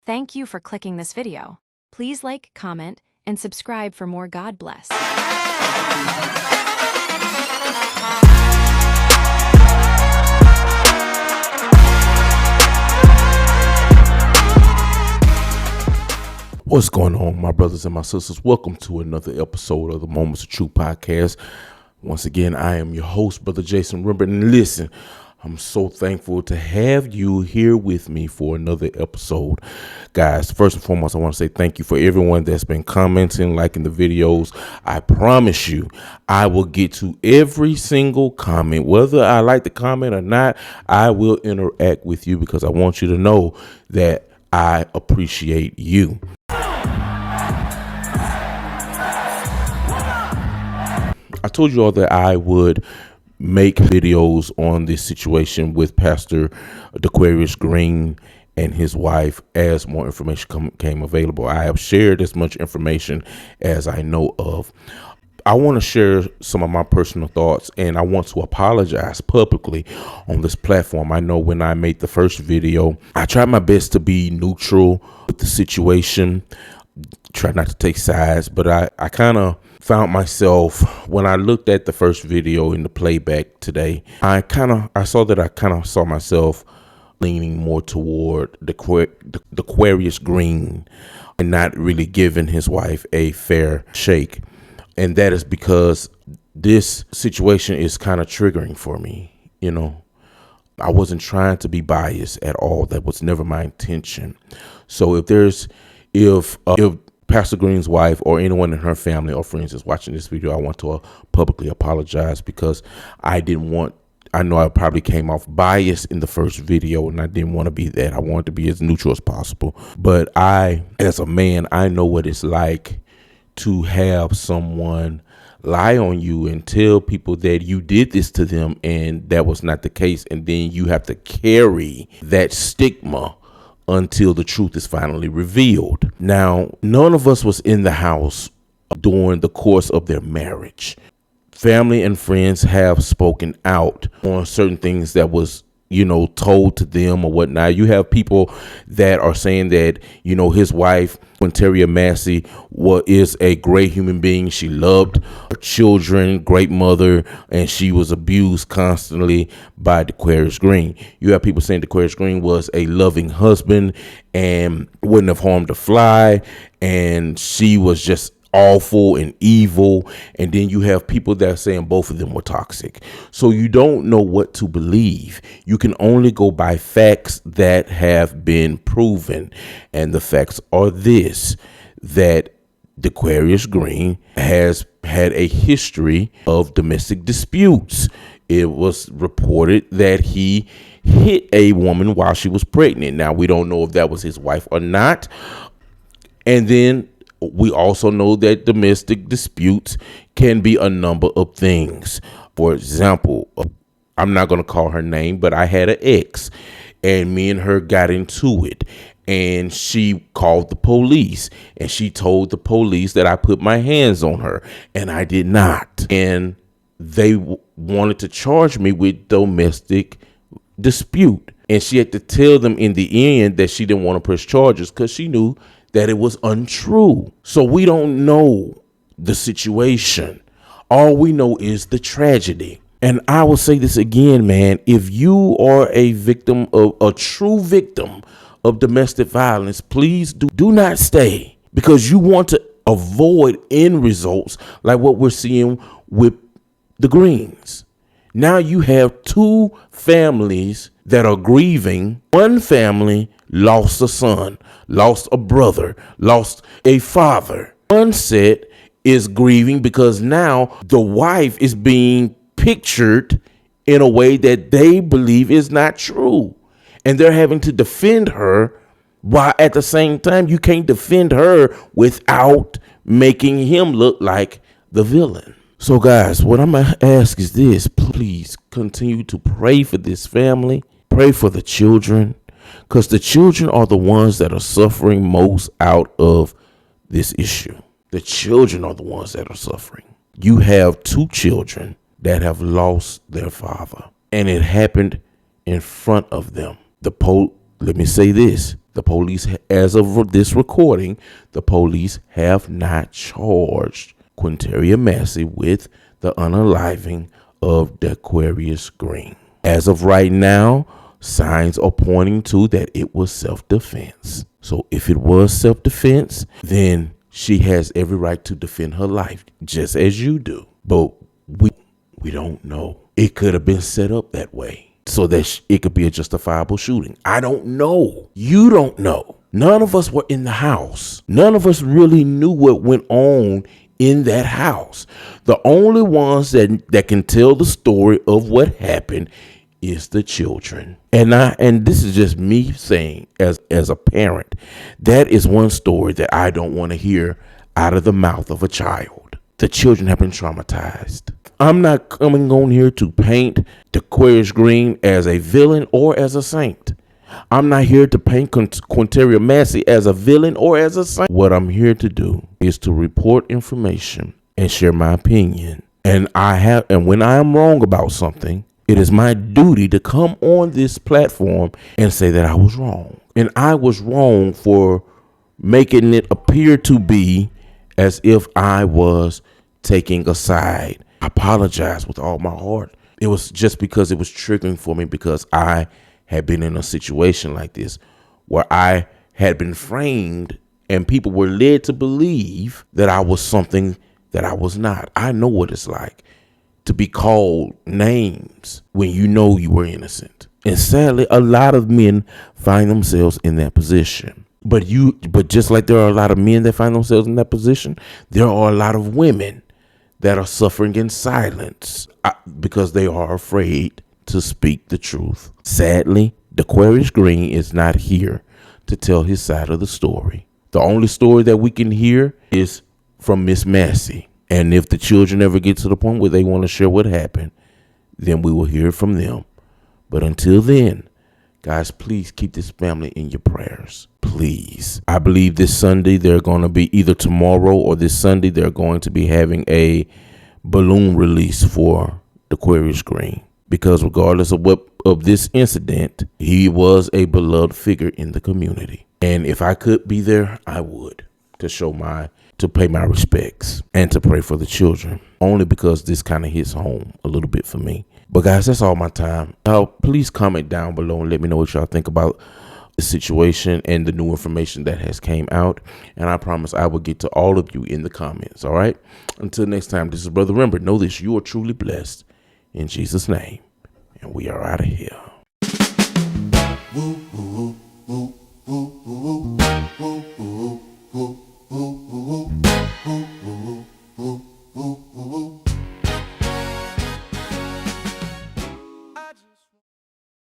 Thank you for clicking this video. Please like, comment, and subscribe for more. God bless. What's going on, my brothers and my sisters? Welcome to another episode of the Moments of Truth podcast. Once again, I am your host, Brother Jason Rimbert. And listen, I'm so thankful to have you here with me for another episode. Guys, first and foremost, I want to say thank you for everyone that's been commenting, liking the videos. I promise you, I will get to every single comment. Whether I like the comment or not, I will interact with you because I want you to know that I appreciate you. I told you all that I would make videos on this situation with Pastor DaQuarius Green and his wife as more information came available. I have shared as much information as I know of. I want to share some of my personal thoughts, and I want to apologize publicly on this platform. I know when I made the first video, I tried my best to be neutral with the situation, try not to take sides, but I kind of found myself, when I looked at the first video in the playback today, I saw myself leaning more toward DaQuarius Green and not really giving his wife a fair shake. And that is because this situation is kind of triggering for me. You know, I wasn't trying to be biased at all. That was never my intention. So if Pastor Green's wife or anyone in her family or friends is watching this video, I want to publicly apologize because I know I probably came off biased in the first video, and I didn't want to be that. I wanted to be as neutral as possible. But as a man, I know what it's like to have someone lie on you and tell people that you did this to them and that was not the case. And then you have to carry that stigma until the truth is finally revealed. Now, none of us was in the house during the course of their marriage. Family and friends have spoken out on certain things that was, told to them or whatnot. You have people that are saying that, his wife, Quintaria Massey, is a great human being. She loved her children, great mother, and she was abused constantly by DaQuarius Green. You have people saying DaQuarius Green was a loving husband and wouldn't have harmed a fly, and she was just awful and evil. And then you have people that are saying both of them were toxic. So you don't know what to believe. You can only go by facts that have been proven. And the facts are that DaQuarius Green has had a history of domestic disputes. It was reported that he hit a woman while she was pregnant. Now, we don't know if that was his wife or not. And then we also know that domestic disputes can be a number of things. For example, I'm not going to call her name, but I had an ex and me and her got into it. And she called the police and she told the police that I put my hands on her, and I did not. And they wanted to charge me with domestic dispute. And she had to tell them in the end that she didn't want to press charges because she knew that it was untrue. So we don't know the situation. All we know is the tragedy. And I will say this again, man, if you are a true victim of domestic violence, please do not stay, because you want to avoid end results like what we're seeing with the Greens. Now you have two families that are grieving. One family lost a son, lost a brother, lost a father. One set is grieving because now the wife is being pictured in a way that they believe is not true. And they're having to defend her, while at the same time you can't defend her without making him look like the villain. So guys, what I'm going to ask is this: please continue to pray for this family. Pray for the children, because the children are the ones that are suffering most out of this issue. The children are the ones that are suffering. You have two children that have lost their father, and it happened in front of them. Let me say this: The police, as of this recording, the police have not charged Quintaria Massey with the unaliving of DaQuarius Green. As of right now, signs are pointing to that it was self-defense. So if it was self-defense, then she has every right to defend her life, just as you do. But we don't know. It could have been set up that way so that it could be a justifiable shooting. I don't know. You don't know. None of us were in the house. None of us really knew what went on in that house. The only ones that can tell the story of what happened is the children. And this is just me saying as a parent, that is one story that I don't want to hear out of the mouth of a child. The children have been traumatized. I'm not coming on here to paint DaQuarius Green as a villain or as a saint. I'm not here to paint Quintaria Massey as a villain or as a saint. What I'm here to do is to report information and share my opinion. And when I am wrong about something, it is my duty to come on this platform and say that I was wrong. And I was wrong for making it appear to be as if I was taking a side. I apologize with all my heart. It was just because it was triggering for me, because I had been in a situation like this where I had been framed and people were led to believe that I was something that I was not. I know what it's like to be called names when you know you were innocent. And sadly, a lot of men find themselves in that position. But just like there are a lot of men that find themselves in that position, there are a lot of women that are suffering in silence because they are afraid to speak the truth. Sadly, DaQuarius Green is not here to tell his side of the story. The only story that we can hear is from Miss Massey. And if the children ever get to the point where they want to share what happened, then we will hear from them. But until then, guys, please keep this family in your prayers. Please. I believe this Sunday they're going to be, either tomorrow or this Sunday, they're going to be having a balloon release for DaQuarius Green. Because regardless of this incident, he was a beloved figure in the community. And if I could be there, I would, to pay my respects and to pray for the children. Only because this kind of hits home a little bit for me. But guys, that's all my time. Now, please comment down below and let me know what y'all think about the situation and the new information that has came out. And I promise I will get to all of you in the comments. All right. Until next time, this is Brother Remember. Know this, you are truly blessed in Jesus' name. And we are out of here. Woo.